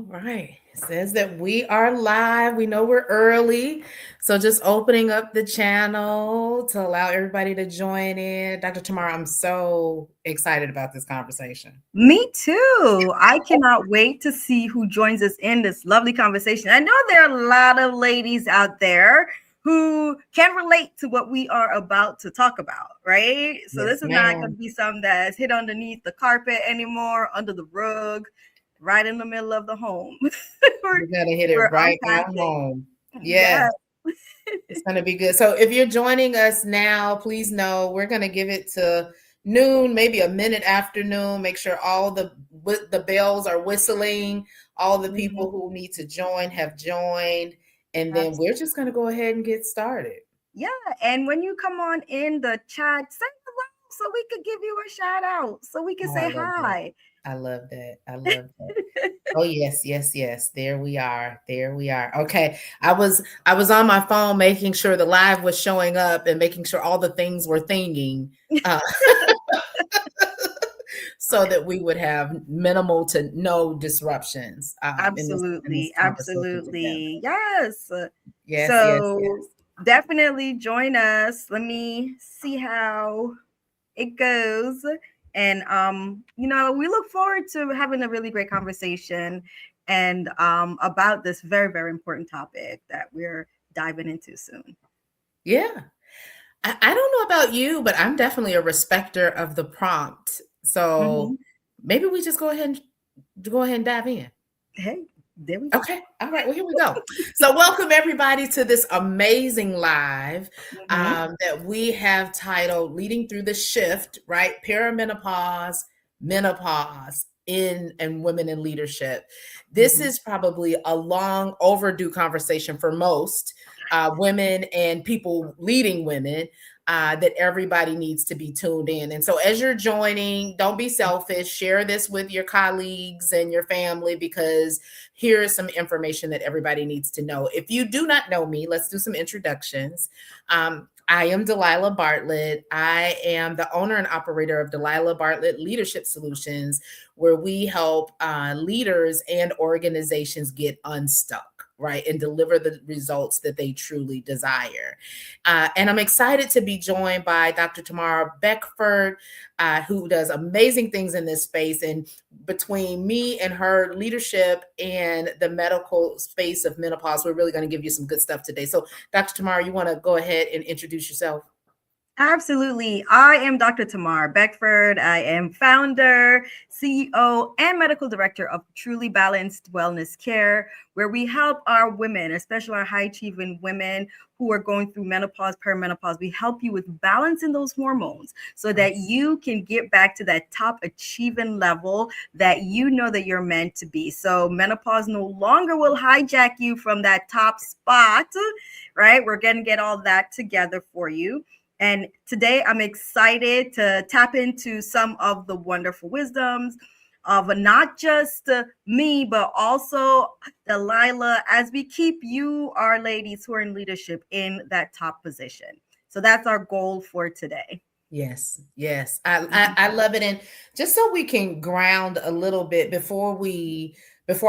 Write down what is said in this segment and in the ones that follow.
right. It says that we are live. We know we're early. So just opening up the channel to allow everybody to join in. Dr. Tamara, I'm so excited about this conversation. Me too. I cannot wait to see who joins us in this lovely conversation. I know there are a lot of ladies out there who can relate to what we are about to talk about, right? So Yes, this is not going ma'am. to be something that's hid underneath the carpet anymore, under the rug, right in the middle of the home. we're, We're going to hit it we're right down unpacking. home. Yes. Yes, it's going to be good. So if you're joining us now, please know we're going to give it to noon, maybe a minute after noon. Make sure all the bells are whistling. All the people who need to join have joined. And then we're just going to go ahead and get started. Yeah, and when you come on in the chat, say hello so we could give you a shout out, so we can Oh, I say love that. hi. I love that. I love that. Oh yes, yes, yes. There we are. There we are. Okay. I was on my phone making sure the live was showing up and making sure all the things were thinging uh, so that we would have minimal to no disruptions in this Absolutely, conversation together. absolutely. Yes. Yes, yes, So yes. definitely join us. Let me see how it goes. And we look forward to having a really great conversation and about this very, very important topic that we're diving into soon. Yeah. I don't know about you, but I'm definitely a respecter of the prompt. So Mhm. maybe we just go ahead and dive in. Hey, there we go. Okay. All right. Well, here we go. So, welcome everybody to this amazing live Mhm. that we have titled "Leading Through the Shift." Right, perimenopause, menopause in and women in leadership. This Mhm. is probably a long overdue conversation for most women and people leading women. That everybody needs to be tuned in. And so, as you're joining, don't be selfish. Share this with your colleagues and your family because here is some information that everybody needs to know. If you do not know me, let's do some introductions. I am Delilah Bardlette. I am the owner and operator of Delilah Bardlette Leadership Solutions, where we help leaders and organizations get unstuck, right, and deliver the results that they truly desire. And I'm excited to be joined by Dr. Tamara Beckford, who does amazing things in this space. And between me and her leadership and the medical space of menopause, we're really going to give you some good stuff today. So, Dr. Tamara, you want to go ahead and introduce yourself? Absolutely. I am Dr. Tamara Beckford. I am founder, CEO, and medical director of Truly Balanced Wellness Care, where we help our women, especially our high achieving women who are going through menopause, perimenopause. We help you with balancing those hormones so that you can get back to that top achieving level that you know that you're meant to be. So menopause no longer will hijack you from that top spot, right? We're going to get all that together for you. And today I'm excited to tap into some of the wonderful wisdoms of not just me, but also Delilah, as we keep you, our ladies who are in leadership, in that top position. So that's our goal for today. Yes, yes. I love it. And just so we can ground a little bit before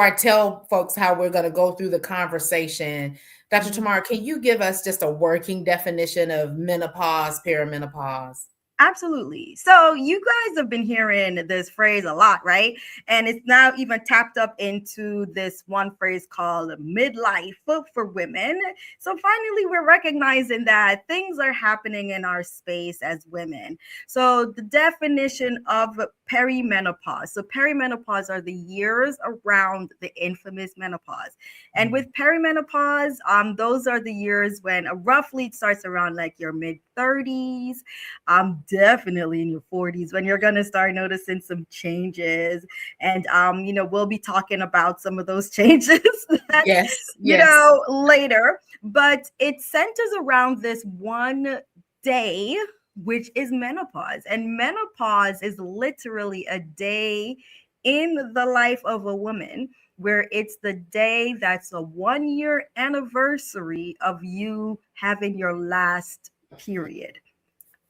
I tell folks how we're going to go through the conversation, Dr. Mhm. Tamara, can you give us just a working definition of menopause, perimenopause? Absolutely. So you guys have been hearing this phrase a lot, right? And it's now even tapped up into this one phrase called midlife for women. So finally, we're recognizing that things are happening in our space as women. So the definition of perimenopause. So perimenopause are the years around the infamous menopause. And with perimenopause, those are the years when roughly it starts around like your mid 30s. I'm definitely in your 40s when you're gonna start noticing some changes. And we'll be talking about some of those changes that, Yes, yes. later. But it centers around this one day, which is menopause. And menopause is literally a day in the life of a woman where it's the day that's a 1 year anniversary of you having your last period.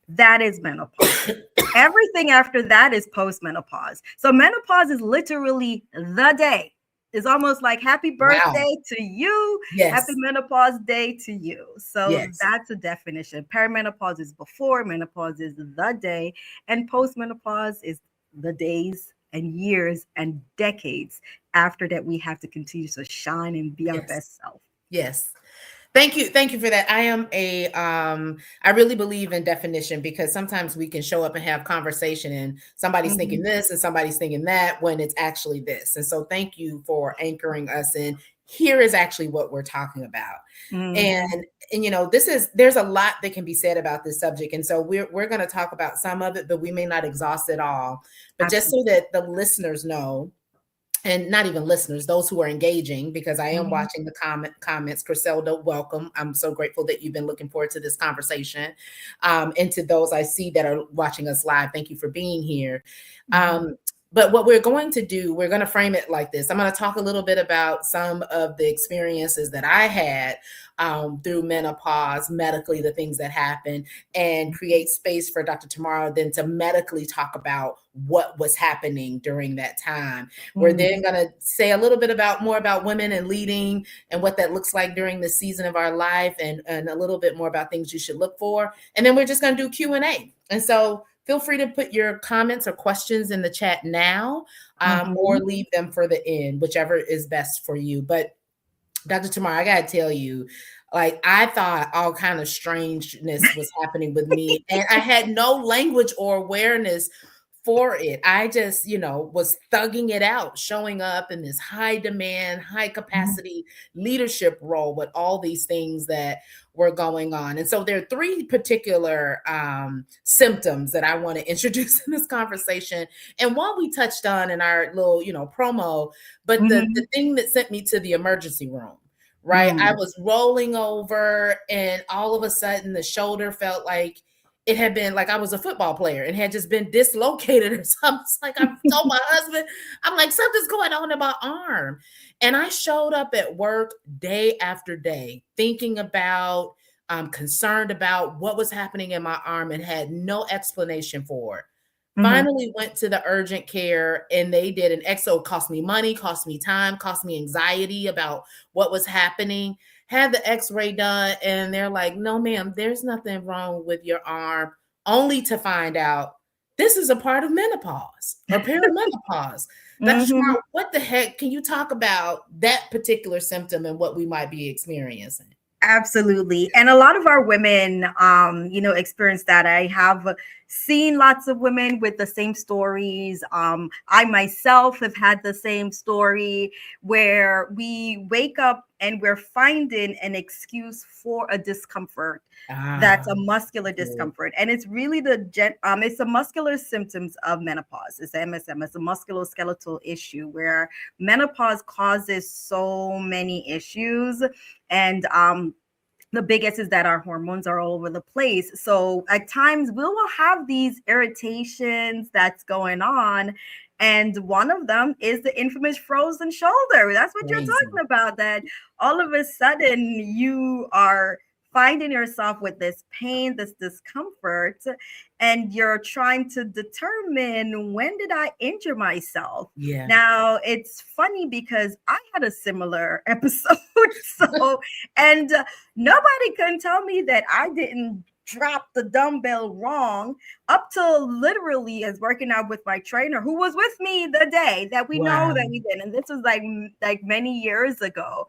That is menopause. Everything after that is postmenopause. So menopause is literally the day. It's almost like happy Wow. birthday to you, happy Yes. menopause day to you. So Yes. that's a definition. Perimenopause is before, menopause is the day, and postmenopause is the days and years and decades after that we have to continue to shine and be our Yes. best self. Yes. Thank you. Thank you for that. I really believe in definition because sometimes we can show up and have conversation and somebody's thinking Mhm, this and somebody's thinking that when it's actually this. And so thank you for anchoring us in here is actually what we're talking about. mhm, And there's a lot that can be said about this subject. And so we're going to talk about some of it, but we may not exhaust it all. But just so absolutely. that the listeners know, and not even listeners, those who are engaging, because I am Mhm, watching the comments. Griselda, welcome. I'm so grateful that you've been looking forward to this conversation. And to those I see that are watching us live, thank you for being here. mhm, But what we're going to do, we're going to frame it like this. I'm going to talk a little bit about some of the experiences that I had through menopause, medically, the things that happened, and create space for Dr. Tamara then to medically talk about what was happening during that time. We're mhm, then going to say a little bit more about women and leading and what that looks like during the season of our life, and a little bit more about things you should look for. And then we're just going to do Q&A. And so feel free to put your comments or questions in the chat now, or mhm. leave them for the end, whichever is best for you. But Dr. Tamara, I gotta tell you, like I thought all kind of strangeness was happening with me, and I had no language or awareness for it. I just, was thugging it out, showing up in this high demand, high capacity leadership role with all these things that were going on. And so there are three particular symptoms that I want to introduce in this conversation. And one we touched on in our little, promo, but the Mhm, thing that sent me to the emergency room, right? I mm, was rolling over and all of a sudden the shoulder felt like it had been like I was a football player and had just been dislocated or something. It's like I told my husband, I'm like, something's going on in my arm. And I showed up at work day after day thinking about, concerned about what was happening in my arm and had no explanation for it. mhm, Finally went to the urgent care and they did an exo. Cost me money, cost me time, cost me anxiety about what was happening. Had the x-ray done and they're like, no ma'am, there's nothing wrong with your arm, only to find out this is a part of menopause or perimenopause. Dr. mhm. Shamar, what the heck, can you talk about that particular symptom and what we might be experiencing? Absolutely. And a lot of our women, experience that. I have seen lots of women with the same stories. I myself have had the same story where we wake up and we're finding an excuse for a discomfort Ah, that's a muscular good. discomfort. And it's really it's the muscular symptoms of menopause. It's MSM. It's a musculoskeletal issue where menopause causes so many issues, and the biggest is that our hormones are all over the place. So at times we will have these irritations that's going on. And one of them is the infamous frozen shoulder. That's what you're Crazy. talking about. That all of a sudden you are finding yourself with this pain, this discomfort, and you're trying to determine, when did I injure myself? Yeah. Now, it's funny because I had a similar episode. So, and nobody can tell me that I didn't drop the dumbbell wrong up till literally as working out with my trainer who was with me the day that we know Wow. that we did. And this was like many years ago.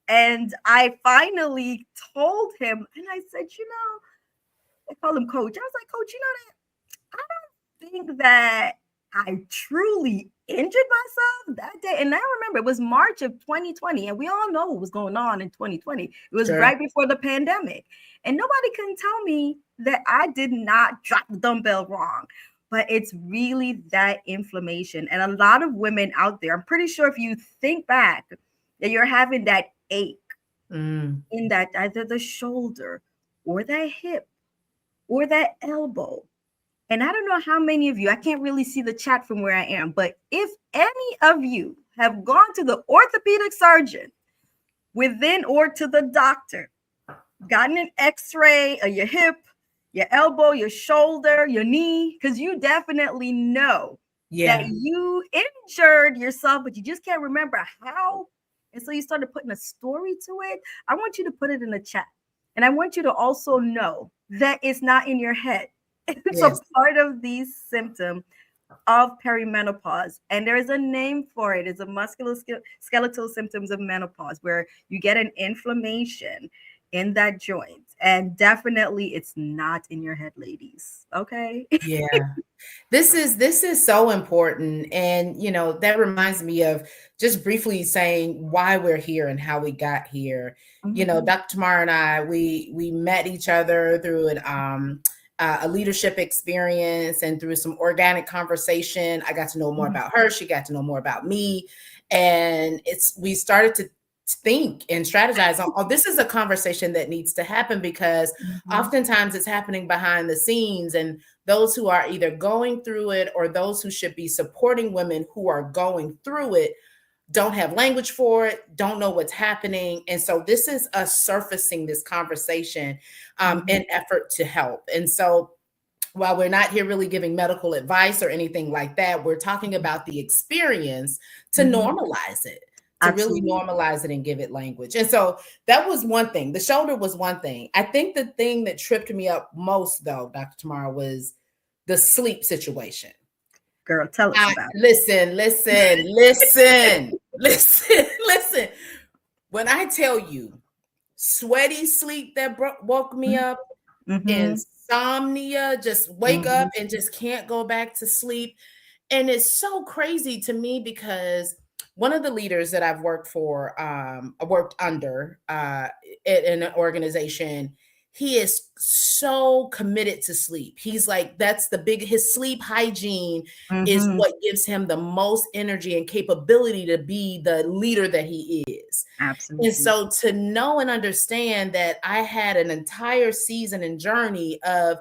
And I finally told him, and I said, I call him coach. I was like, coach, I don't think that I truly injured myself that day. And I remember it was March of 2020, and we all know what was going on in 2020. It was Sure. right before the pandemic. And nobody can tell me that I did not drop the dumbbell wrong. But it's really that inflammation. And a lot of women out there, I'm pretty sure if you think back, that you're having that ache Mm. in that either the shoulder or that hip or that elbow. And I don't know how many of you, I can't really see the chat from where I am, but if any of you have gone to the orthopedic surgeon within or to the doctor, gotten an x-ray of your hip, your elbow, your shoulder, your knee, because you definitely know that Yeah. you injured yourself, but you just can't remember how. And so you started putting a story to it. I want you to put it in the chat. And I want you to also know that it's not in your head. It's a Yes. part of these symptoms of perimenopause. And there is a name for it. It's a musculoskeletal symptoms of menopause, where you get an inflammation in that joint. And definitely it's not in your head, ladies. Okay. Yeah. This is so important, and that reminds me of just briefly saying why we're here and how we got here. Mhm. Dr. Tamara and I, we met each other through a leadership experience and through some organic conversation. I got to know more Mhm. about her. She got to know more about me, and we started to think and strategize on, oh, this is a conversation that needs to happen, because Mhm. oftentimes it's happening behind the scenes, and those who are either going through it or those who should be supporting women who are going through it don't have language for it, don't know what's happening. And so this is us surfacing this conversation Mhm. in effort to help. And so while we're not here really giving medical advice or anything like that, we're talking about the experience to Mhm. normalize it, to really Absolutely. normalize it and give it language. And so that was one thing. The shoulder was one thing. I think the thing that tripped me up most, though, Dr. Tamara, was the sleep situation. Girl, tell us about it. Listen. When I tell you sweaty sleep that woke me up, Mhm. insomnia, just wake up Mhm. and just can't go back to sleep. And it's so crazy to me, because one of the leaders that I've worked for, worked under in an organization, he is so committed to sleep. He's like, his sleep hygiene is Mhm. what gives him the most energy and capability to be the leader that he is. And Absolutely. so to know and understand that I had an entire season and journey of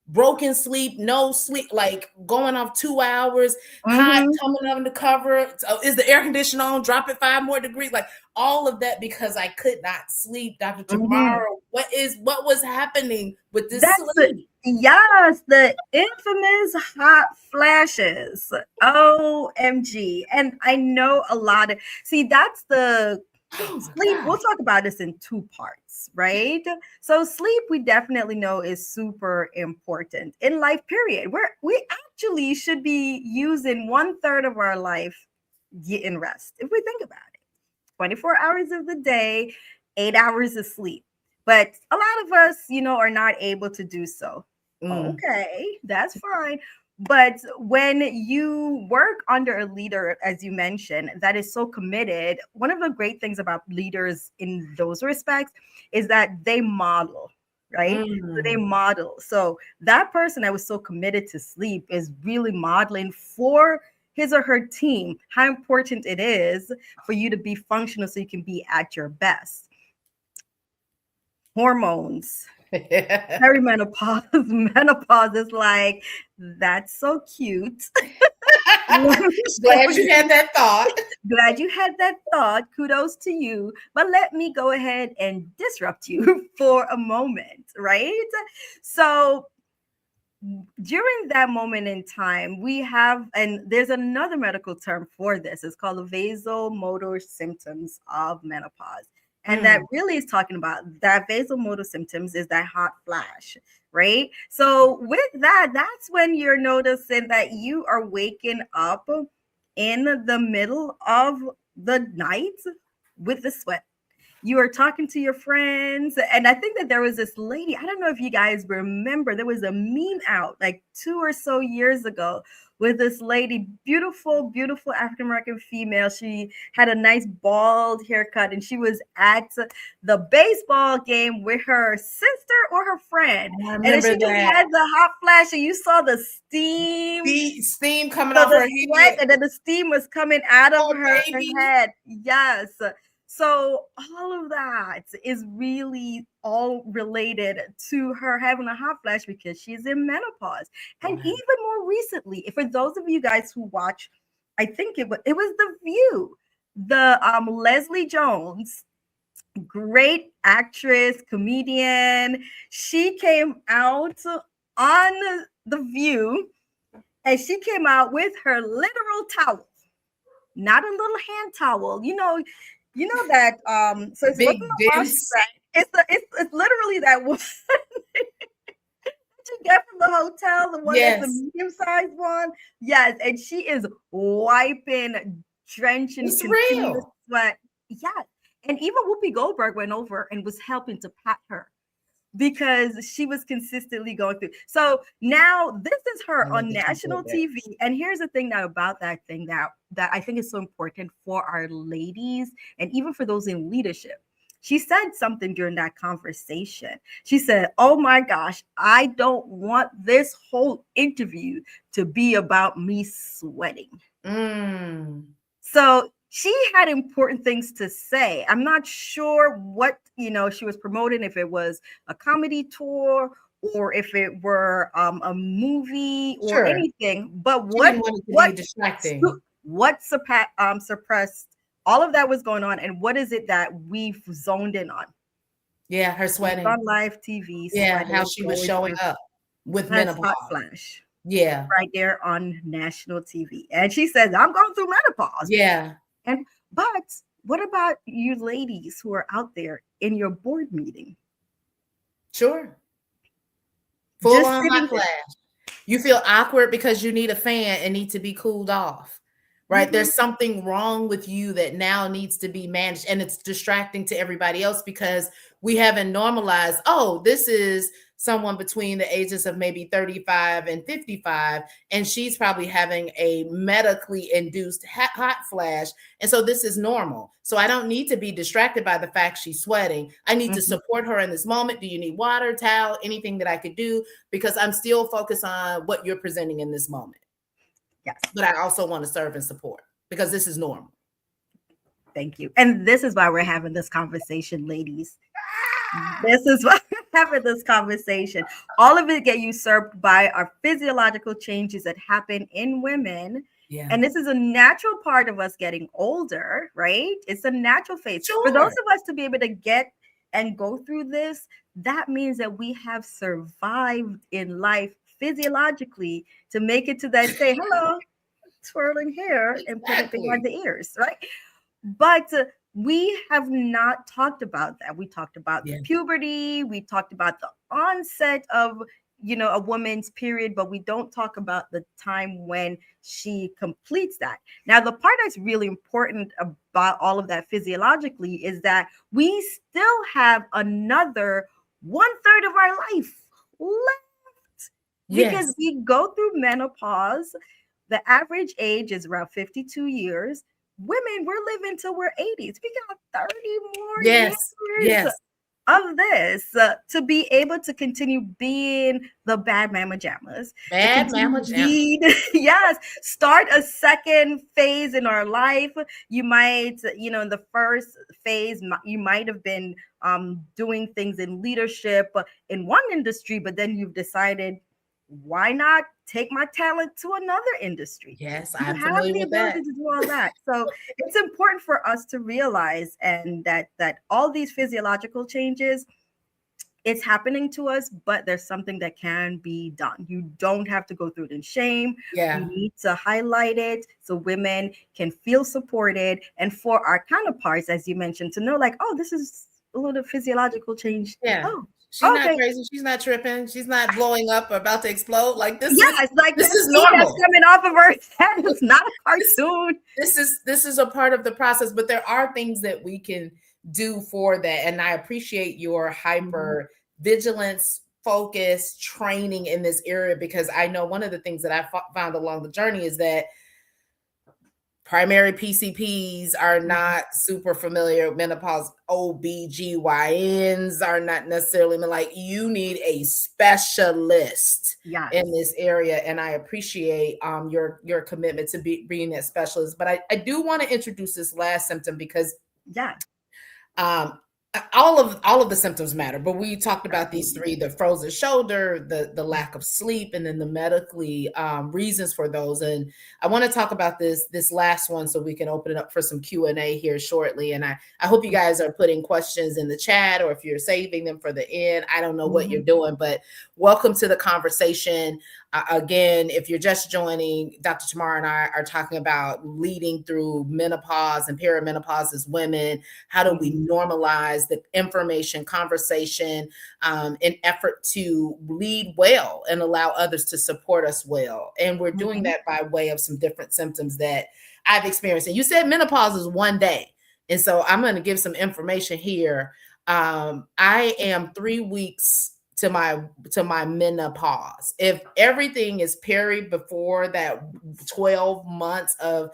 broken sleep, no sleep, like going off 2 hours, hot, Mhm. coming under cover. So is the air conditioner on? Drop it 5 more degrees. Like all of that, because I could not sleep. Dr. Mhm. Tamara, what was happening with this That's the sleep? yes, the infamous hot flashes. OMG. And I know a lot of see that's the Oh my sleep. God. We'll talk about this in two parts, right? So sleep we definitely know is super important in life, period. We actually should be using 1/3 of our life getting rest if we think about it. 24 hours of the day, 8 hours of sleep. But a lot of us, are not able to do so. Mm, Okay, that's fine. But when you work under a leader, as you mentioned, that is so committed, one of the great things about leaders in those respects is that they model, right? So they mm. model. So that person that was so committed to sleep is really modeling for his or her team how important it is for you to be functional so you can be at your best. Hormones, perimenopause, menopause is like, that's so cute. Let me show Glad you you. had that thought. Glad you had that thought. Kudos to you. But let me go ahead and disrupt you for a moment, right? So, during that moment in time, we have, and there's another medical term for this, it's called the vasomotor symptoms of menopause. And that Mm. really is talking about that vasomotor symptoms is that hot flash, right? So, with that, that's when you're noticing that you are waking up in the middle of the night with the sweat. You are talking to your friends. And I think that there was this lady, I don't know if you guys remember, there was a meme out like 2 or so years ago with this lady, beautiful, beautiful African American female. She had a nice bald haircut and she was at the baseball game with her sister or her friend. I And then remember she just that. had the hot flash and you saw the steam, Steam coming so off the her sweat head. and then the steam was coming out of Oh, her baby. head. Yes. So all of that is really all related to her having a hot flash because she's in menopause. And Wow. even more recently, for those of you guys who watch, I think it was The View. The Leslie Jones, great actress, comedian, she came out on The View And she came out with her literal towel, not a little hand towel. You know that so it Big wasn't a wash dense. rag. It's literally that one you get from the hotel, the one that's the Yes, medium-sized one. Yes, and she is wiping, drenching it's continuous real. sweat. Yes. And even Whoopi Goldberg went over and was helping to pat her because she was consistently going through. So now this is I her love on that you national did that. TV. And here's the thing now about that thing that I think is so important for our ladies and even for those in leadership. She said something during that conversation. She said, "Oh my gosh, I don't want this whole interview to be about me sweating." Mm, So she had important things to say. I'm not sure what she was promoting, if it was a comedy tour or if it were a movie or sure. anything. But She didn't want it to be distracting. suppressed all of that was going on, and what is it that we've zoned in on? Yeah, her She's sweating. on live TV, Yeah, how sweating, she was going showing through. up with That's menopause. hot flash Yeah, right there on national TV, and she says, "I'm going through menopause." yeah, And but what about you ladies who are out there in your board meeting? sure. Full Just on hot sitting there. flash. You feel awkward because you need a fan and need to be cooled off, right? Mhm. There's something wrong with you that now needs to be managed, and it's distracting to everybody else because we haven't normalized, oh, this is someone between the ages of maybe 35 and 55, and she's probably having a medically induced hot flash. And so this is normal. So I don't need to be distracted by the fact she's sweating. I need to Mhm. support her in this moment. Do you need water, towel, anything that I could do? Because I'm still focused on what you're presenting in this moment. Yes, But I also want to serve and support because this is normal. thank you. And this is why we're having this conversation, ladies. This is why we're having this conversation. All of it get usurped by our physiological changes that happen in women. Yeah. And this is a natural part of us getting older, right? It's a natural phase. For those Sure. of us to be able to get and go through this, that means that we have survived in life physiologically to make it to that state. Hello, twirling hair and put it behind Exactly. the ears, right? But we have not talked about that. We talked about the Yeah. puberty, we talked about the onset of a woman's period, but we don't talk about the time when she completes that. Now, the part that's really important about all of that physiologically is that we still have another 1/3 of our life left because Yes. we go through menopause. The average age is around 52 years. Women, we're living till we're 80s. We got 30 more Yes. years Yes. of this to be able to continue being the bad mama jammas, to Bad continue mama jam. being, yes, start a second phase in our life. You might, in the first phase, you might have been doing things in leadership in one industry, but then you've decided, why not take my talent to another industry? Yes, You I'm have familiar the with that. ability to do all that. So it's important for us to realize and that all these physiological changes, it's happening to us, but there's something that can be done. You don't have to go through it in shame. We Yeah. need to highlight it so women can feel supported, and for our counterparts, as you mentioned, to know like, oh, this is a little physiological change. Yeah. Oh, She's not okay. crazy. She's not tripping. She's not blowing up or about to explode. Like this Yeah, is it's like this that is steam that's normal. coming off of her head. It's not a cartoon. This is a part of the process, but there are things that we can do for that. And I appreciate your hyper vigilance, focus, training in this area because I know one of the things that I found along the journey is that primary PCPs are not super familiar with menopause. OBGYNs are not necessarily like you need a specialist Yes. in this area. And I appreciate your commitment to being that specialist. But I do want to introduce this last symptom because Yeah. um all of the symptoms matter, but we talked about these Absolutely. three: the frozen shoulder, the lack of sleep, and then the medically reasons for those. And I want to talk about this last one so we can open it up for some Q&A here shortly. And I hope you guys are putting questions in the chat, or if you're saving them for the end, I don't know what you're doing, but welcome to the conversation. Again, if you're just joining, Dr. Tamara and I are talking about leading through menopause and perimenopause as women. How do we normalize the information, conversation, in effort to lead well and allow others to support us well? And we're doing that by way of some different symptoms that I've experienced. And you said menopause is one day. And so I'm going to give some information here. I am 3 weeks to my menopause. If everything is period before that 12 months of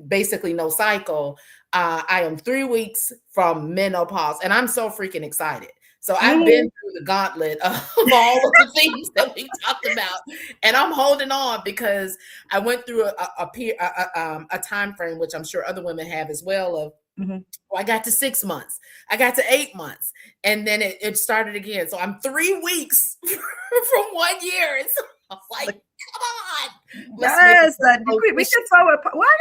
basically no cycle, I am 3 weeks from menopause, and I'm so freaking excited. So I've been through the gauntlet of all of the things that we talked about, and I'm holding on because I went through a time frame, which I'm sure other women have as well, of I got to 6 months, I got to 8 months, and then it started again. So I'm 3 weeks from 1 year. It's like, come on. Yes, we should throw a. Why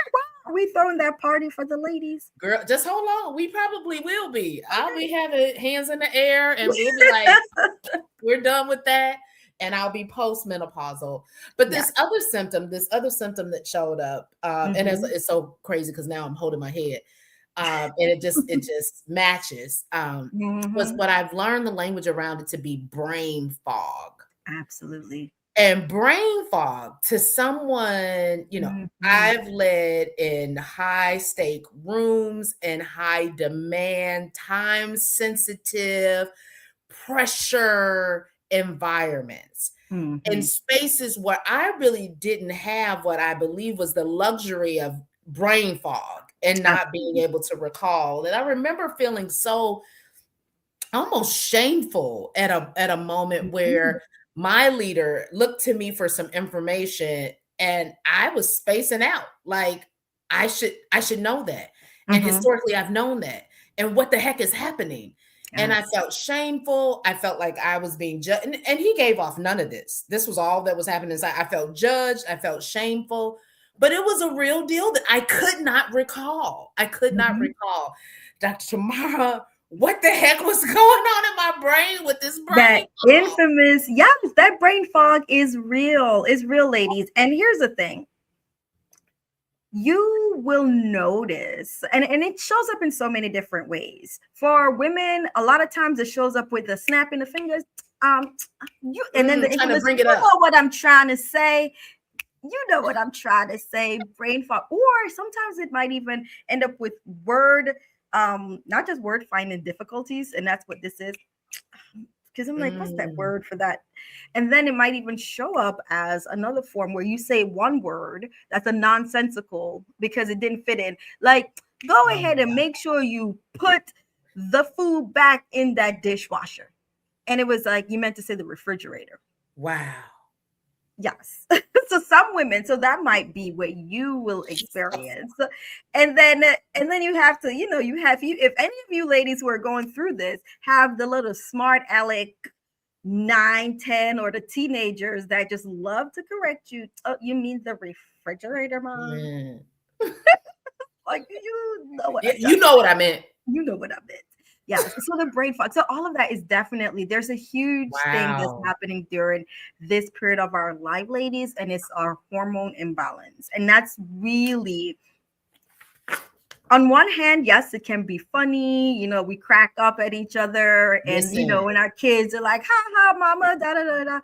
are we throwing that party for the ladies? Girl, just hold on. We probably will be. I'll be having hands in the air, and we'll be like, we're done with that. And I'll be postmenopausal. But this other symptom that showed up, and it's so crazy because now I'm holding my head. And it just matches, was what I've learned the language around it to be brain fog. Absolutely. And brain fog to someone, I've led in high stake rooms and high demand, time sensitive, pressure environments. In spaces where I really didn't have what I believe was the luxury of brain fog and not being able to recall. And I remember feeling so almost shameful at a moment where my leader looked to me for some information and I was spacing out. Like I should know that. And historically I've known that. And what the heck is happening? And I felt shameful. I felt like I was being judged. And he gave off none of this. This was all that was happening inside. I felt judged. I felt shameful. But it was a real deal that I could not recall. I could not recall. Dr. Tamara, what the heck was going on in my brain with this brain that fog? Infamous, yes, that brain fog is real. It's real, ladies. And here's the thing. You will notice, and it shows up in so many different ways. For women, a lot of times it shows up with the snapping the fingers. And then the trying to bring it you up. know what I'm trying to say. You know what I'm trying to say, brain fog. Or sometimes it might even end up with not just word finding difficulties. And that's what this is. Because I'm like, what's that word for that? And then it might even show up as another form where you say one word that's a nonsensical because it didn't fit in. Like, go ahead and make sure you put the food back in that dishwasher. And it was like, you meant to say the refrigerator. Wow. Yes. So some women, so that might be what you will experience. And then you have to, if any of you ladies who are going through this have the little smart aleck 9, 10, or the teenagers that just love to correct you. Oh, you mean the refrigerator, Mom? Like, you know what you know what I meant. You know what I meant. Yeah, so the brain fog. So all of that is definitely, there's a huge thing that's happening during this period of our life, ladies, and it's our hormone imbalance. And that's really, on one hand, yes, it can be funny. We crack up at each other, and when our kids are like, ha ha, mama, da da da da.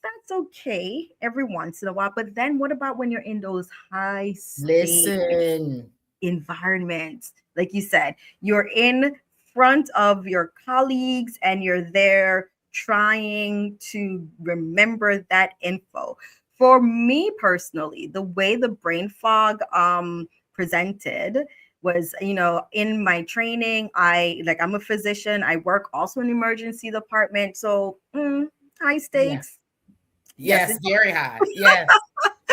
That's okay every once in a while. But then what about when you're in those high stake environments? Like you said, you're in front of your colleagues and you're there trying to remember that info. For me personally, the way the brain fog presented was, in my training, I'm a physician. I work also in the emergency department. So high stakes. Yes, very high. Yes.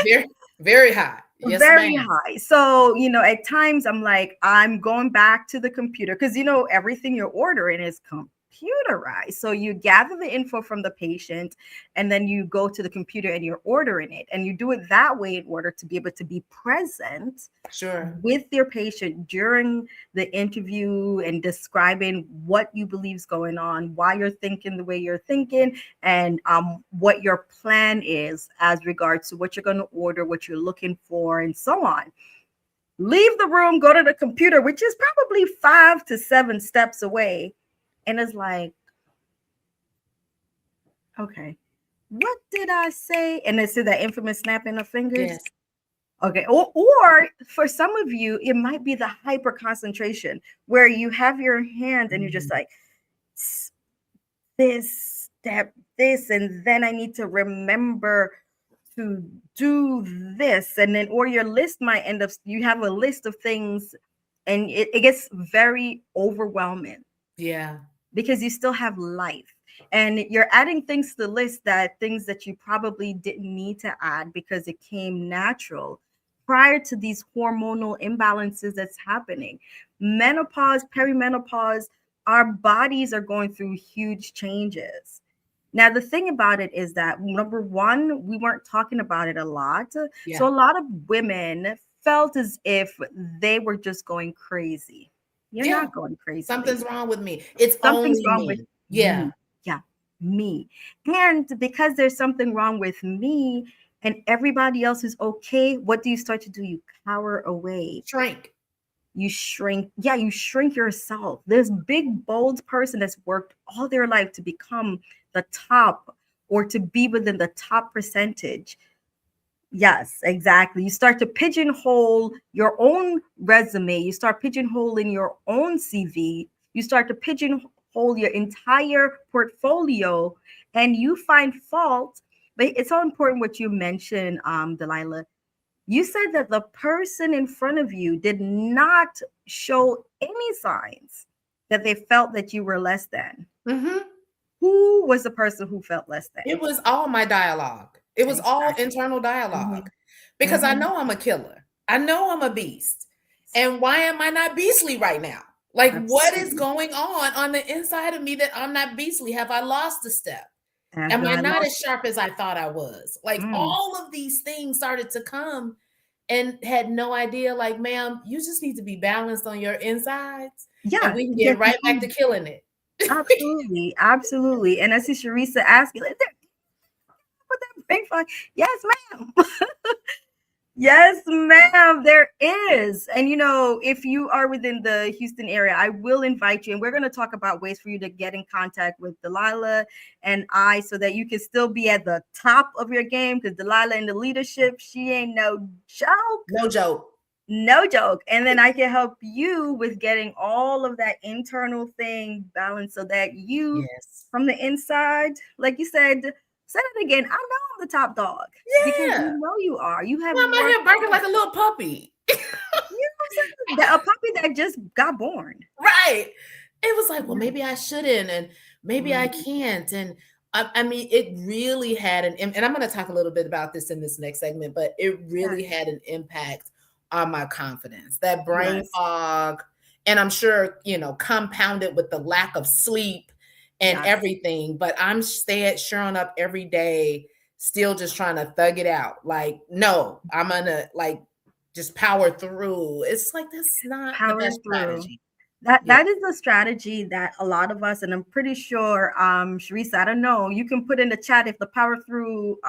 Very, very high. Yes, very high. So, at times I'm like, I'm going back to the computer because, everything you're ordering is computerized. So you gather the info from the patient and then you go to the computer and you're ordering it. And you do it that way in order to be able to be present Sure. with your patient during the interview and describing what you believe is going on, why you're thinking the way you're thinking, and what your plan is as regards to what you're going to order, what you're looking for, and so on. Leave the room, go to the computer, which is probably 5 to 7 steps away. And it's like, okay, what did I say? And it's that infamous snapping of fingers. Yes. Okay. Or for some of you, it might be the hyper concentration where you have your hand and you're just like, this step, this, and then I need to remember to do this. And then, or your list might end up, you have a list of things and it gets very overwhelming. Yeah. Because you still have life and you're adding things to the list, that things that you probably didn't need to add because it came natural prior to these hormonal imbalances that's happening. Menopause, perimenopause, our bodies are going through huge changes. Now, the thing about it is that, number one, we weren't talking about it a lot. Yeah. So a lot of women felt as if they were just going crazy. You're not going crazy. Something's wrong with me. It's Something's only wrong me. with Yeah. me. Yeah, me. And because there's something wrong with me and everybody else is okay, what do you start to do? You cower away. Shrink. You shrink. Yeah, you shrink yourself. This big, bold person that's worked all their life to become the top or to be within the top percentage. Yes, exactly. You start to pigeonhole your own resume. You start pigeonholing your own CV. You start to pigeonhole your entire portfolio and you find fault. But it's so important what you mentioned, Delilah. You said that the person in front of you did not show any signs that they felt that you were less than. Mm-hmm. Who was the person who felt less than? It was all my dialogue. It was all internal dialogue because I know I'm a killer. I know I'm a beast. And why am I not beastly right now? Like, what is going on the inside of me that I'm not beastly? Have I lost a step? Am I not as sharp as I thought I was? Like, all of these things started to come and had no idea, like, ma'am, you just need to be balanced on your insides. Yeah. And we can get right back to killing it. Absolutely. Absolutely. And I see Sharisa asking, yes, ma'am. Yes, ma'am, there is. And, you know, if you are within the Houston area, I will invite you. And we're going to talk about ways for you to get in contact with Delilah and I so that you can still be at the top of your game. Because Delilah in the leadership, she ain't no joke. No joke. No joke. And then I can help you with getting all of that internal thing balanced so that you, from the inside, like you said it again. I know I'm the top dog. Yeah. Because you know you are. You have. Well, I'm out here barking like a little puppy. You know, a puppy that just got born. Right. It was like, well, maybe I shouldn't, and maybe I can't. And I mean, it really had and I'm going to talk a little bit about this in this next segment, but it really had an impact on my confidence, that brain fog. And I'm sure, you know, compounded with the lack of sleep and everything, but I'm showing up every day, still just trying to thug it out. Like, no, I'm gonna like just power through. It's like, that's not the best strategy. That is the strategy that a lot of us, and I'm pretty sure, Sharisa, I don't know, you can put in the chat if the power through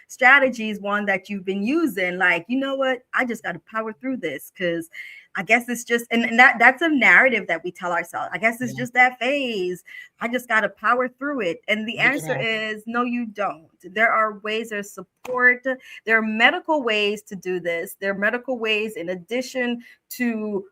strategy is one that you've been using. Like, you know what, I just got to power through this because I guess it's just, and that's a narrative that we tell ourselves. I guess it's just that phase. I just got to power through it. And the answer is no, you don't. There are ways, there's support. There are medical ways to do this. There are medical ways in addition to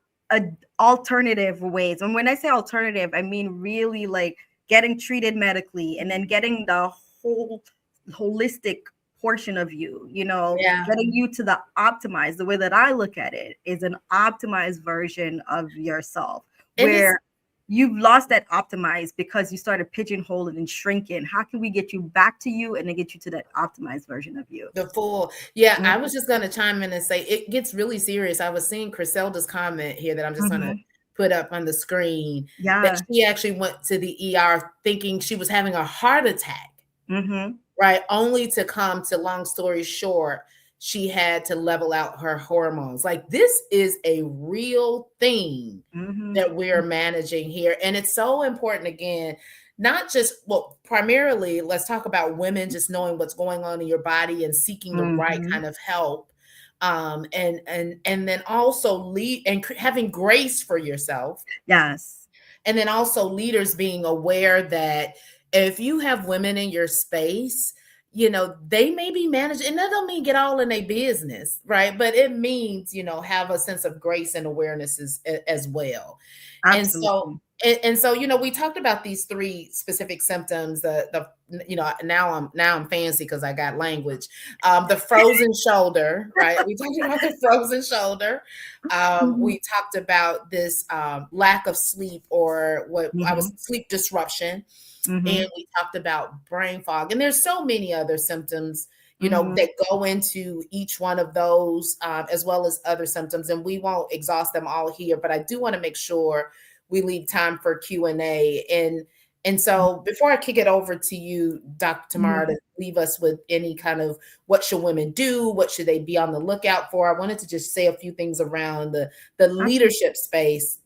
alternative ways. And when I say alternative, I mean really like getting treated medically and then getting the whole holistic portion of you, you know, getting you to the optimized. The way that I look at it is an optimized version of yourself where you've lost that optimized because you started pigeonholing and shrinking. How can we get you back to you and then get you to that optimized version of you? The full. Yeah, I was just going to chime in and say it gets really serious. I was seeing Criselda's comment here that I'm just going to put up on the screen that Yeah. she actually went to the ER thinking she was having a heart attack, Mm-hmm. right? Only to come to, long story short, she had to level out her hormones. Like, this is a real thing Mm-hmm. that we're managing here. And it's so important, again, not just, well, primarily, let's talk about women just knowing what's going on in your body and seeking the right Mm-hmm. kind of help. And then also lead and having grace for yourself, Yes. and then also leaders being aware that if you have women in your space, they may be managed, and that don't mean get all in their business, right? But it means, have a sense of grace and awareness as well. And so, Absolutely. and so, we talked about these three specific symptoms. Now I'm fancy because I got language. The frozen shoulder, right? We talked about the frozen shoulder. Mm-hmm. We talked about this lack of sleep, or what I Mm-hmm. was sleep disruption, Mm-hmm. and we talked about brain fog. And there's so many other symptoms, Mm-hmm. that go into each one of those, as well as other symptoms. And we won't exhaust them all here, but I do want to make sure we leave time for Q&A. And so before I kick it over to you, Dr. Tamara, Mm-hmm. to leave us with any kind of what should women do, what should they be on the lookout for, I wanted to just say a few things around the Absolutely. leadership space.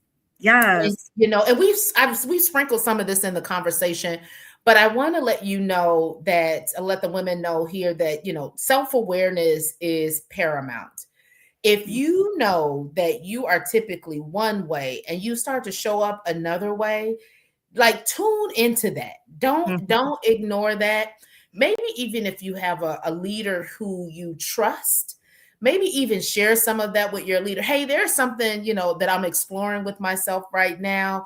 And, Yes. and we've sprinkled some of this in the conversation, but I want to let you know that, let the women know here that, self-awareness is paramount. If you know that you are typically one way and you start to show up another way, like, tune into that. don't Mm-hmm. don't ignore that. Maybe even if you have a leader who you trust, maybe even share some of that with your leader. Hey, there's something, that I'm exploring with myself right now.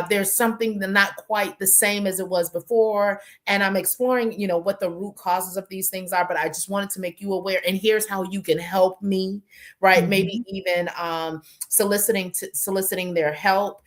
There's something that not quite the same as it was before, and I'm exploring, what the root causes of these things are, but I just wanted to make you aware, and here's how you can help me, right? Maybe Mm-hmm. even soliciting their help.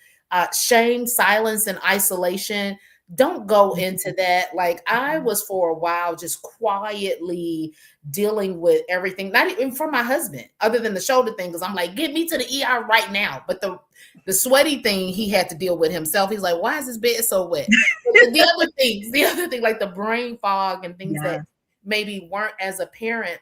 Shame, silence, and isolation. Don't go into that. Like, I was for a while just quietly dealing with everything, not even for my husband, other than the shoulder thing, because I'm like, get me to the ER right now. But the sweaty thing, he had to deal with himself. He's like, why is this bed so wet? But the other thing, like the brain fog and things that Yeah. maybe weren't as apparent,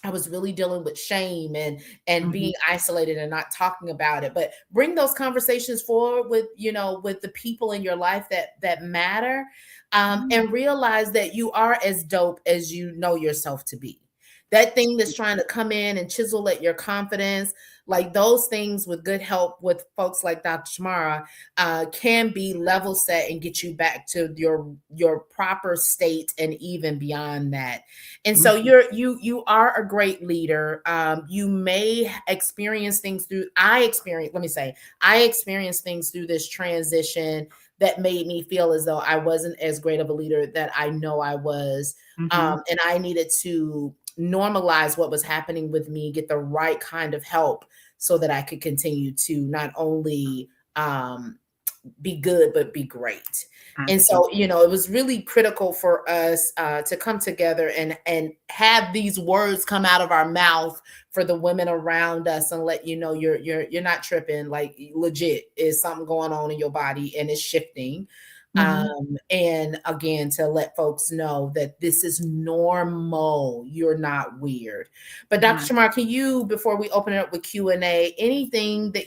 I was really dealing with shame and Mm-hmm. being isolated and not talking about it. But bring those conversations forward with the people in your life that matter, and realize that you are as dope as you know yourself to be. That thing that's trying to come in and chisel at your confidence, like those things, with good help with folks like Dr. Tamara, can be level set and get you back to your proper state and even beyond that. And so Mm-hmm. you are a great leader. You may experience things through I experienced things through this transition that made me feel as though I wasn't as great of a leader that I know I was. Mm-hmm. And I needed to normalize what was happening with me, get the right kind of help so that I could continue to not only be good, but be great. And Absolutely. so, it was really critical for us to come together and have these words come out of our mouth for the women around us, and let you know you're not tripping. Like, legit is something going on in your body and it's shifting. Mm-hmm. And again, to let folks know that this is normal. You're not weird. But Dr. Yeah. Shamar, can you, before we open it up with Q&A, anything that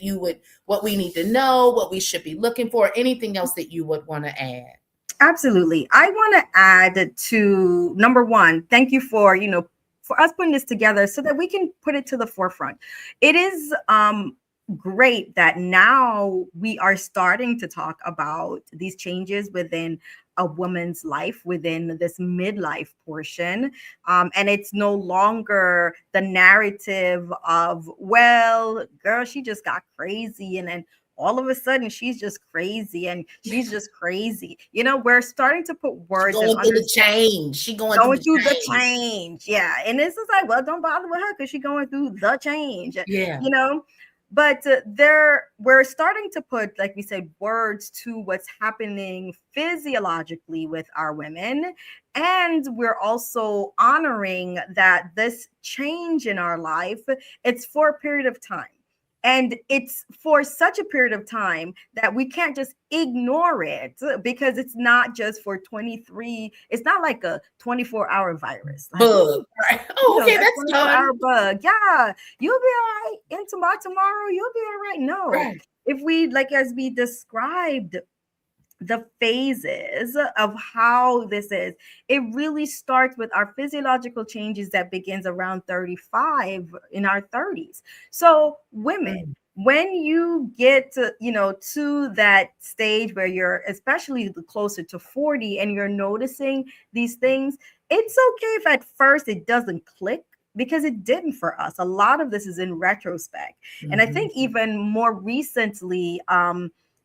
what we need to know, what we should be looking for, anything else that you would want to add? Absolutely. I want to add to number one, thank you for, for us putting this together so that we can put it to the forefront. It is great that now we are starting to talk about these changes within a woman's life, within this midlife portion. And it's no longer the narrative of, well, girl, she just got crazy. And then all of a sudden she's just crazy and she's just crazy. We're starting to put She words and going through the understand change. She going through going the through the change. change. Yeah. And this is like, well, don't bother with her because she's going through the change, Yeah. you know. But we're starting to put, like we said, words to what's happening physiologically with our women. And we're also honoring that this change in our life, it's for a period of time. And it's for such a period of time that we can't just ignore it, because it's not just for 23. It's not like a 24-hour virus. Like, Bug. Right. Oh, okay, that that's done. 24-hour bug. Yeah, you'll be all right. And tomorrow, you'll be all right. No. Right. If we, like, as we described, the phases of how this is, it really starts with our physiological changes that begins around 35, in our 30s. So women, when you get to that stage where you're especially closer to 40 and you're noticing these things, it's okay if at first it doesn't click, because it didn't for us. A lot of this is in retrospect. And I think even more recently,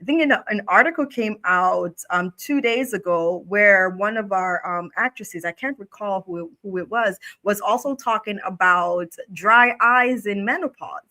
I think an article came out 2 days ago where one of our actresses, I can't recall who it was also talking about dry eyes in menopause.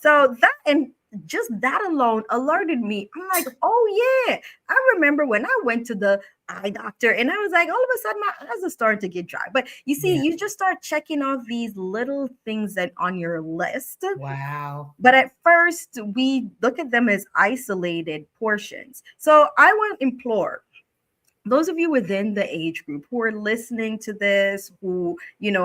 So that, and just that alone alerted me. I'm like, oh yeah, I remember when I went to the eye doctor and I was like, all of a sudden my eyes are starting to get dry. But you see, you just start checking off these little things that on your list. Wow. But at first, we look at them as isolated portions. So I want to implore those of you within the age group who are listening to this, who,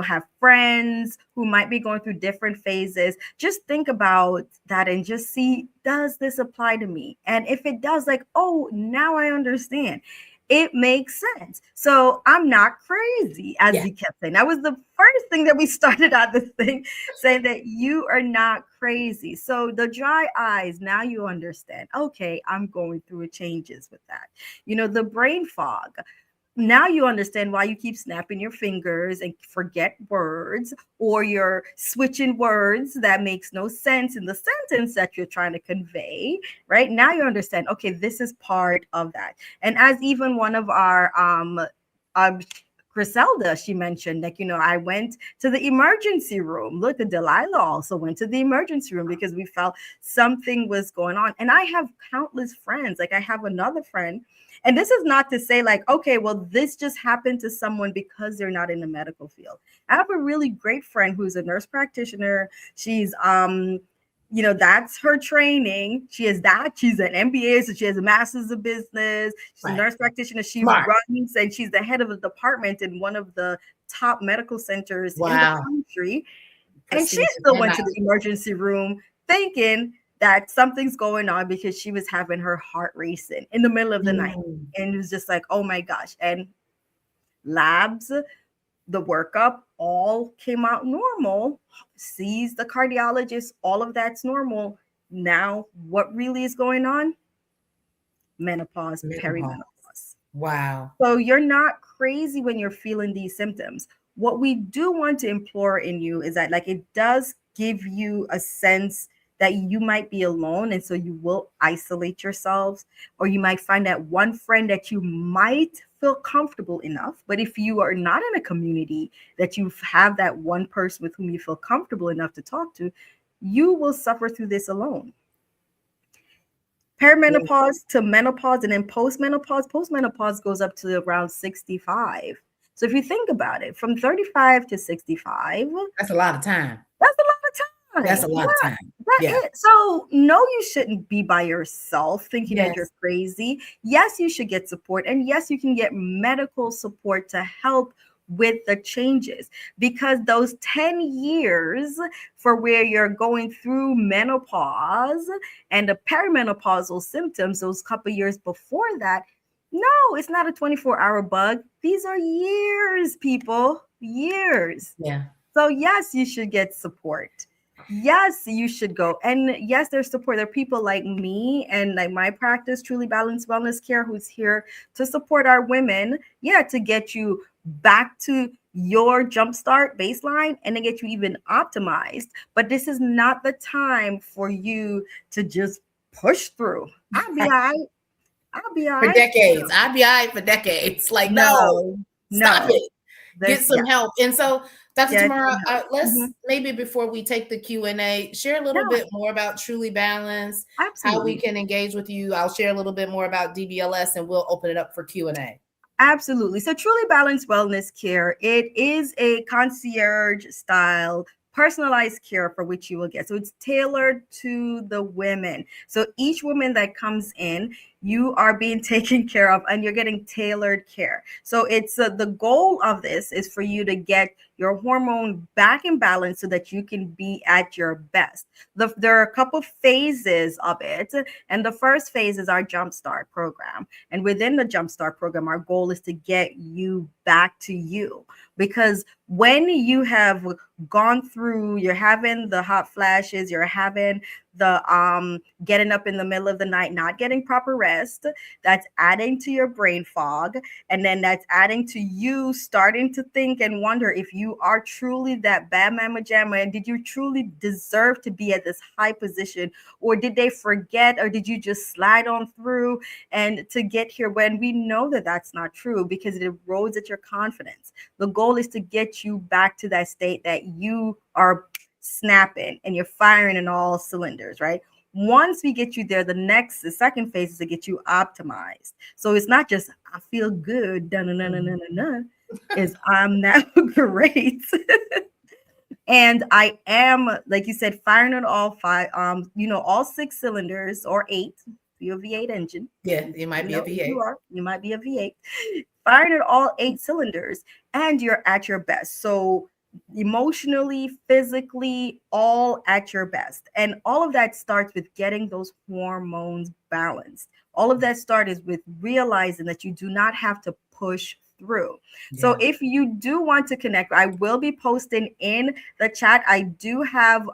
have friends who might be going through different phases, just think about that and just see, does this apply to me? And if it does, like, oh, now I understand. It makes sense. So I'm not crazy, as you kept saying. That was the first thing that we started out this thing, saying that you are not crazy. So the dry eyes, now you understand. Okay, I'm going through changes with that. The brain fog. Now you understand why you keep snapping your fingers and forget words, or you're switching words that makes no sense in the sentence that you're trying to convey. Right now you understand, okay, this is part of that. And as even one of our Griselda, she mentioned, like, I went to the emergency room. Look, Delilah also went to the emergency room because we felt something was going on. And I have countless friends. Like, I have another friend, and this is not to say like, okay, well, this just happened to someone because they're not in the medical field. I have a really great friend who's a nurse practitioner. She's that's her training. She is that. She's an MBA, so she has a master's of business. She's a nurse practitioner. She runs, and she's the head of a department in one of the top medical centers in the country. And she still went to the emergency room thinking that something's going on because she was having her heart racing in the middle of the night. And it was just like, oh my gosh. And labs, the workup, all came out normal. Sees the cardiologist, all of that's normal. Now, what really is going on? Menopause, perimenopause. Wow. So you're not crazy when you're feeling these symptoms. What we do want to implore in you is that, like, it does give you a sense that you might be alone, and so you will isolate yourselves, or you might find that one friend that you might feel comfortable enough. But if you are not in a community that you have that one person with whom you feel comfortable enough to talk to, you will suffer through this alone. Perimenopause to menopause, and then postmenopause goes up to around 65. So if you think about it, from 35 to 65, that's a lot of time. That's a lot of time. That's a lot of time. So no, you shouldn't be by yourself thinking that you're crazy. Yes, you should get support. And yes, you can get medical support to help with the changes, because those 10 years for where you're going through menopause and the perimenopausal symptoms, those couple years before that, no, it's not a 24-hour bug. These are years, people, years. Yeah. So yes, you should get support. Yes, you should go. And yes, there's support. There are people like me and like my practice, Truly Balanced Wellness Care, who's here to support our women. Yeah, to get you back to your jumpstart baseline and then get you even optimized. But this is not the time for you to just push through. I'll be all right. I'll be all right. For decades. I'll be all right for decades. Like, no. Stop it. Get some help. And so, Dr. Tamara, let's maybe before we take the Q&A, share a little bit more about Truly Balanced, how we can engage with you. I'll share a little bit more about DBLS, and we'll open it up for Q&A. Absolutely. So Truly Balanced Wellness Care, it is a concierge style personalized care for which you will get. So it's tailored to the women. So each woman that comes in, you are being taken care of and you're getting tailored care. So it's the goal of this is for you to get your hormone back in balance so that you can be at your best. There are a couple phases of it. And the first phase is our Jumpstart program. And within the Jumpstart program, our goal is to get you back to you. Because when you have gone through, you're having the hot flashes, you're having the getting up in the middle of the night, not getting proper rest, that's adding to your brain fog, and then that's adding to you starting to think and wonder if you are truly that bad mama jamma, and did you truly deserve to be at this high position, or did they forget, or did you just slide on through and to get here, when we know that that's not true because it erodes at your confidence. The goal is to get you back to that state that you are snapping and you're firing in all cylinders, right? Once we get you there, the second phase is to get you optimized. So it's not just I feel good, is I'm now great. And I am, like you said, firing on all five, all 6 cylinders or 8. You're a V8 engine. Yeah, you might be a V8. You might be a V8. Firing at all 8 cylinders, and you're at your best. So emotionally, physically, all at your best. And all of that starts with getting those hormones balanced. All of that starts with realizing that you do not have to push through. Yeah. So if you do want to connect, I will be posting in the chat. I do have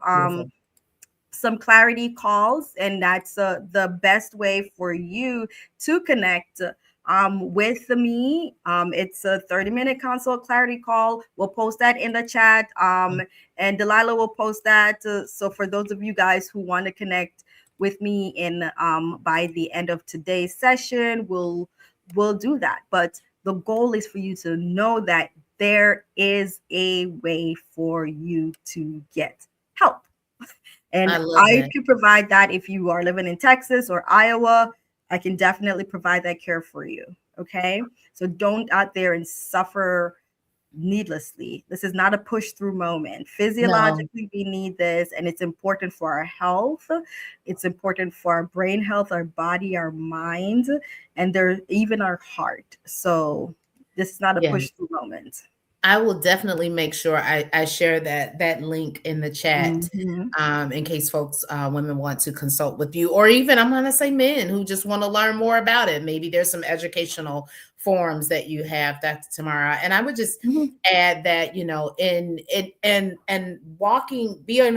some clarity calls, and that's the best way for you to connect with me. It's a 30-minute consult clarity call. We'll post that in the chat, and Delilah will post that. So for those of you guys who want to connect with me in by the end of today's session, we'll do that. But the goal is for you to know that there is a way for you to get help. And I can provide that if you are living in Texas or Iowa. I can definitely provide that care for you. Okay. So don't out there and suffer needlessly. This is not a push through moment. Physiologically, we need this, and it's important for our health. It's important for our brain health, our body, our mind, and even our heart. So this is not a push through moment. I will definitely make sure I share that link in the chat, in case folks, women want to consult with you, or even I'm going to say men who just want to learn more about it. Maybe there's some educational forums that you have, Dr. Tamara. And I would just add that, being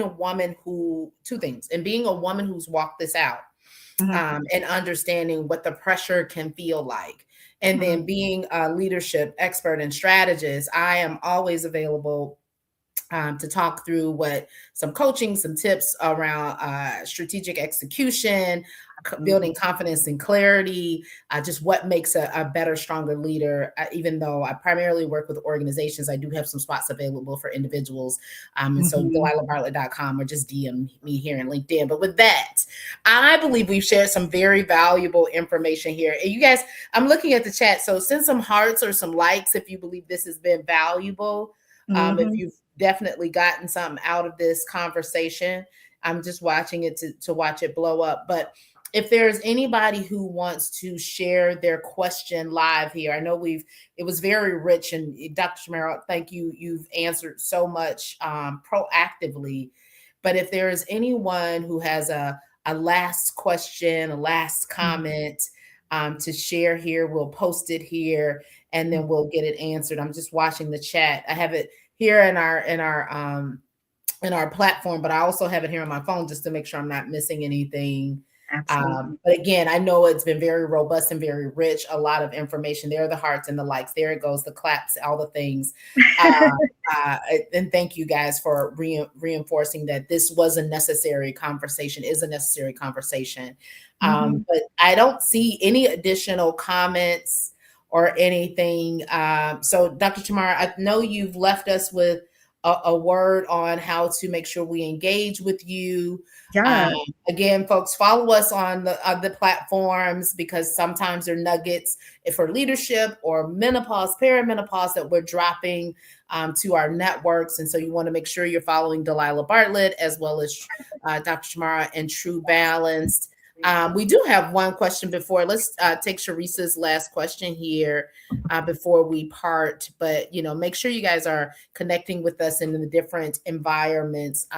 a woman who, two things, and being a woman who's walked this out, and understanding what the pressure can feel like. And then being a leadership expert and strategist, I am always available to talk through some coaching, some tips around strategic execution, building confidence and clarity, just what makes a better, stronger leader. Even though I primarily work with organizations, I do have some spots available for individuals. And so DelilahBardlette.com, or just DM me here in LinkedIn. But with that, I believe we've shared some very valuable information here. And you guys, I'm looking at the chat. So send some hearts or some likes if you believe this has been valuable. If you've definitely gotten something out of this conversation. I'm just watching it to watch it blow up. But if there's anybody who wants to share their question live here, I know it was very rich, and Dr. Tamara, thank you. You've answered so much proactively. But if there is anyone who has a last question, a last comment to share here, we'll post it here and then we'll get it answered. I'm just watching the chat. I have it here in our platform, but I also have it here on my phone just to make sure I'm not missing anything. But again, I know it's been very robust and very rich, a lot of information. There are the hearts and the likes. There it goes, the claps, all the things. And thank you guys for reinforcing that this was a necessary conversation, is a necessary conversation. But I don't see any additional comments or anything. So Dr. Tamara, I know you've left us with a word on how to make sure we engage with you. Um, Yeah. Again, folks, follow us on the platforms, because sometimes they're nuggets for leadership or menopause, perimenopause that we're dropping to our networks. And so you want to make sure you're following Delilah Bardlette as well as Dr. Tamara and True Balanced. We do have one question before. Let's take Sharice's last question here before we part. But make sure you guys are connecting with us in the different environments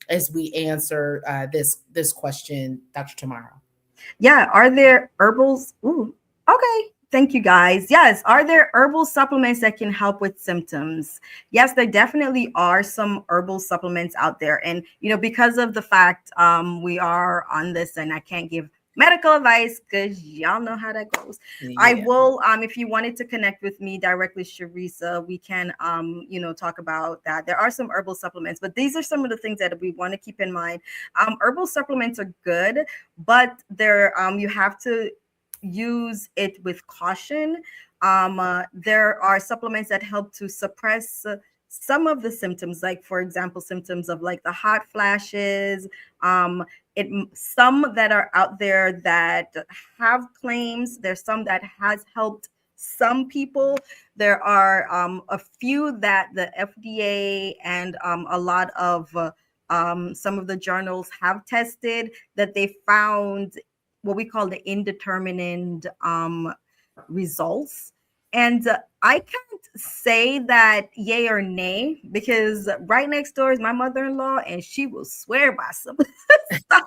as we answer this question, Dr. Tamara. Yeah. Are there herbals? Ooh, okay. Thank you, guys. Yes. Are there herbal supplements that can help with symptoms? Yes, there definitely are some herbal supplements out there. And, because of the fact we are on this and I can't give medical advice because y'all know how that goes. I Yeah. will, if you wanted to connect with me directly, Sharisa, we can, talk about that. There are some herbal supplements, but these are some of the things that we want to keep in mind. Herbal supplements are good, but they're you have to use it with caution. There are supplements that help to suppress some of the symptoms, like for example, symptoms of like the hot flashes. Some that are out there that have claims. There's some that has helped some people. There are a few that the FDA and a lot of some of the journals have tested that they found what we call the indeterminate results. And I can't say that yay or nay, because right next door is my mother-in-law and she will swear by some stuff.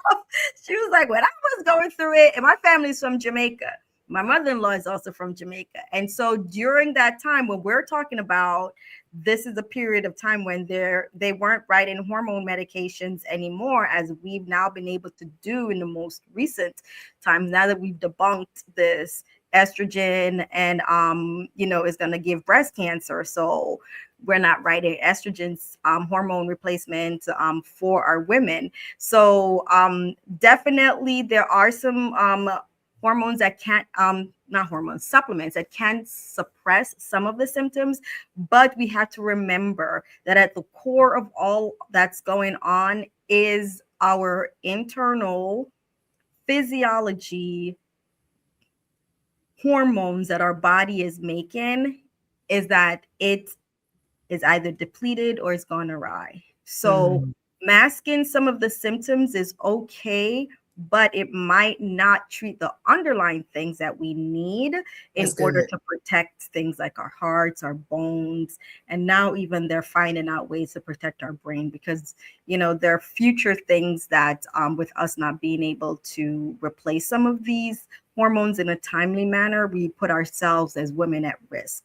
She was like, when I was going through it, and my family's from Jamaica. My mother-in-law is also from Jamaica. And so during that time when we're talking about, this is a period of time when they weren't writing hormone medications anymore, as we've now been able to do in the most recent times, now that we've debunked this estrogen and is going to give breast cancer. So we're not writing estrogens, hormone replacement for our women. So definitely there are some hormones that can't not hormones, supplements that can suppress some of the symptoms, but we have to remember that at the core of all that's going on is our internal physiology, hormones that our body is making, is that it is either depleted or it's gone awry. So masking some of the symptoms is okay, but it might not treat the underlying things that we need in order to protect things like our hearts, our bones. And now even they're finding out ways to protect our brain, because there are future things that with us not being able to replace some of these hormones in a timely manner, we put ourselves as women at risk.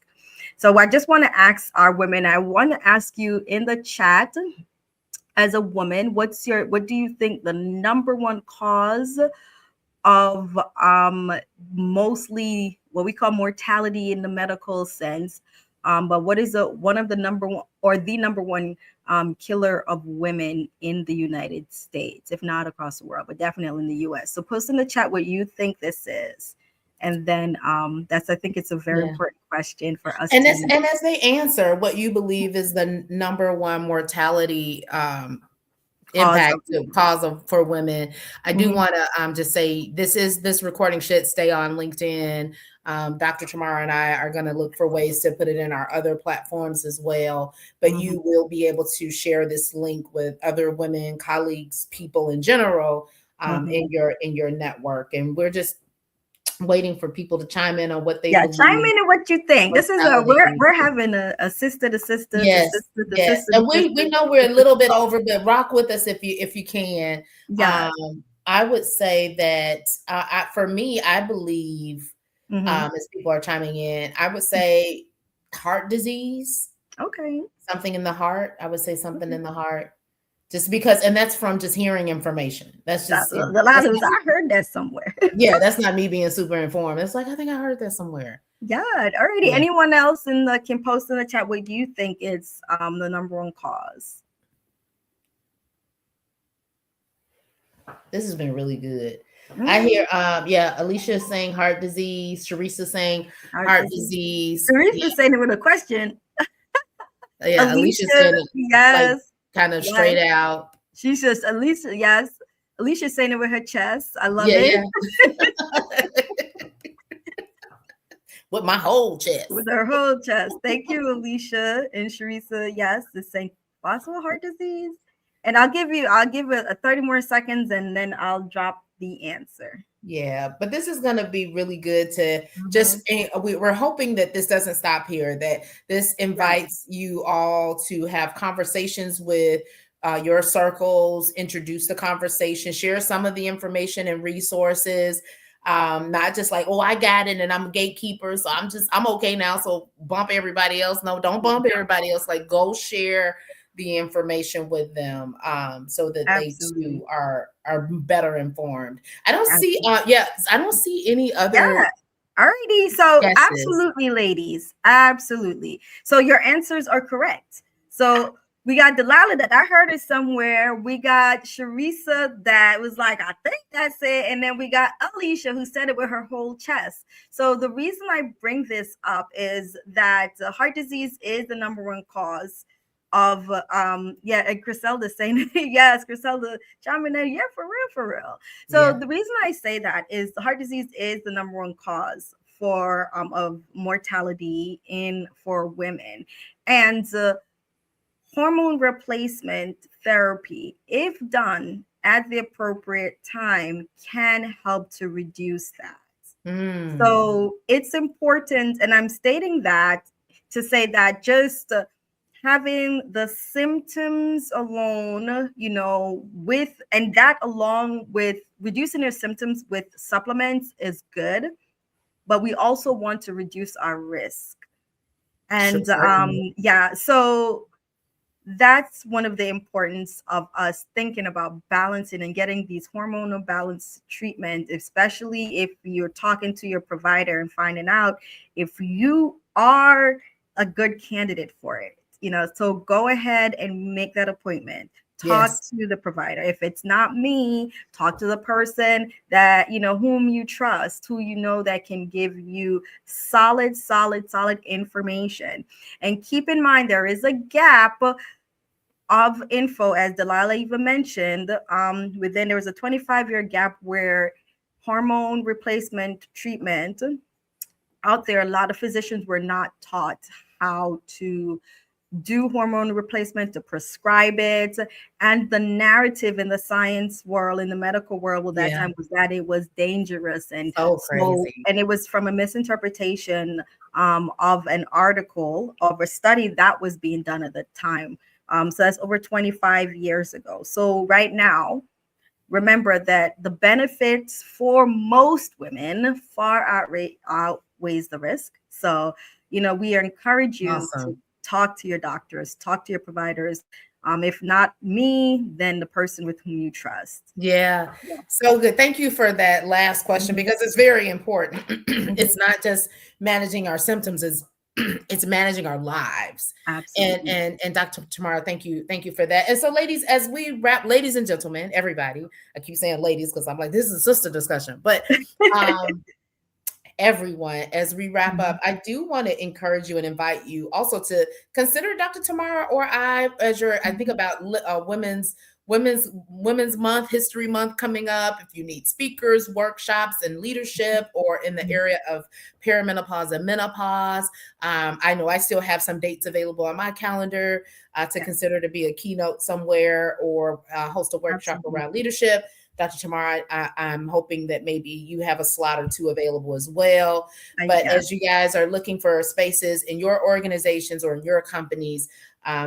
So I just want to ask our women, I want to ask you in the chat, as a woman, what do you think the number one cause of mostly what we call mortality in the medical sense, but what is one of the number one, or the number one killer of women in the United States, if not across the world, but definitely in the US? So post in the chat what you think this is. And then I think it's a very important question for us. And as they answer, what you believe is the number one mortality impact cause for women. I do want to just say this recording should stay on LinkedIn. Dr. Tamara and I are going to look for ways to put it in our other platforms as well. But you will be able to share this link with other women, colleagues, people in general in your network. And we're just waiting for people to chime in on what they believe. Chime in on what you think. This is we're having a sister to sister. Yes, yes. And we know we're a little bit over, but rock with us if you can. Yeah. I would say that for me, I believe as people are chiming in, I would say heart disease. Okay. Something in the heart. I would say something in the heart. Just because, and that's from just hearing information. That's just a lot of I heard that somewhere. Yeah, that's not me being super informed. It's like, I think I heard that somewhere. Yeah, already. Yeah. Anyone else can post in the chat what do you think is the number one cause? This has been really good. I hear Alicia is saying heart disease, Sharisa saying heart disease. Sharisa's saying it with a question. Yeah, Alicia's Alicia, saying it like yes. kind of Yes. straight out. She's just Alicia, yes. Alicia's saying it with her chest. I love Yeah, it. yeah. With my whole chest. With her whole chest. Thank you, Alicia and Sharisa. Yes, the same possible heart disease. And I'll give it a 30 more seconds and then I'll drop the answer. Yeah, but this is going to be really good to just, we're hoping that this doesn't stop here, that this invites you all to have conversations with your circles, introduce the conversation, share some of the information and resources. Not just like, oh, I got it and I'm a gatekeeper, so I'm okay now, so bump everybody else. No, don't bump everybody else. Like, go share the information with them, so that they too are better informed. I don't see I don't see any other Alrighty, so guesses. absolutely, ladies, absolutely. So your answers are correct. So we got Delilah that I heard it somewhere. We got Sharisa that was like, I think that's it. And then we got Alicia who said it with her whole chest. So the reason I bring this up is that heart disease is the number one cause of and Griselda saying yes, Griselda chiming in, yeah, for real. So the reason I say that is the heart disease is the number one cause for of mortality for women, and hormone replacement therapy, if done at the appropriate time, can help to reduce that. So it's important, and I'm stating that to say that just having the symptoms alone, along with reducing your symptoms with supplements is good, but we also want to reduce our risk. And so that's one of the importance of us thinking about balancing and getting these hormonal balance treatment, especially if you're talking to your provider and finding out if you are a good candidate for it. So go ahead and make that appointment. Talk to the provider. If it's not me, talk to the person that whom you trust, who that can give you solid information. And keep in mind there is a gap of info, as Delilah even mentioned. Within there was a 25-year gap where hormone replacement treatment out there, a lot of physicians were not taught how to do hormone replacement, to prescribe it. And the narrative in the science world, in the medical world that time, was that it was dangerous. And crazy. And it was from a misinterpretation of an article of a study that was being done at the time. So that's over 25 years ago. So right now, remember that the benefits for most women far outweighs the risk. So, we encourage you to talk to your doctors, talk to your providers. If not me, then the person with whom you trust. Yeah. So good. Thank you for that last question, because it's very important. It's not just managing our symptoms, it's managing our lives. Absolutely. And Dr. Tamara, thank you for that. And so, ladies, as we wrap, ladies and gentlemen, everybody, I keep saying ladies because I'm like, this is a sister discussion, but everyone, as we wrap up, I do want to encourage you and invite you also to consider Dr. Tamara or I as I think about Women's Month, History Month coming up. If you need speakers, workshops, and leadership, or in the area of perimenopause and menopause, I know I still have some dates available on my calendar to consider to be a keynote somewhere or host a workshop around leadership. Dr. Tamara, I'm hoping that maybe you have a slot or two available as well. But as you guys are looking for spaces in your organizations or in your companies,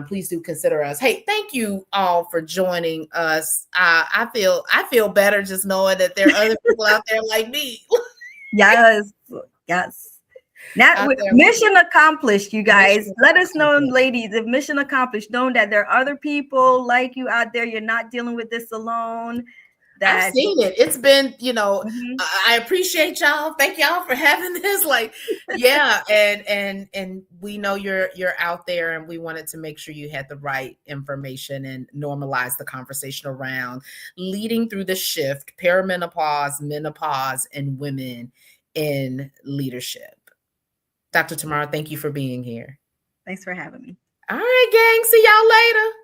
please do consider us. Hey, thank you all for joining us. I feel better just knowing that there are other people out there like me. Yes. Now, mission accomplished, you guys. Let us know, ladies, if mission accomplished, knowing that there are other people like you out there. You're not dealing with this alone. I've seen it. It's been, I appreciate y'all. Thank y'all for having this. And we know you're out there, and we wanted to make sure you had the right information and normalize the conversation around leading through the shift, perimenopause, menopause, and women in leadership. Dr. Tamara, thank you for being here. Thanks for having me. All right, gang. See y'all later.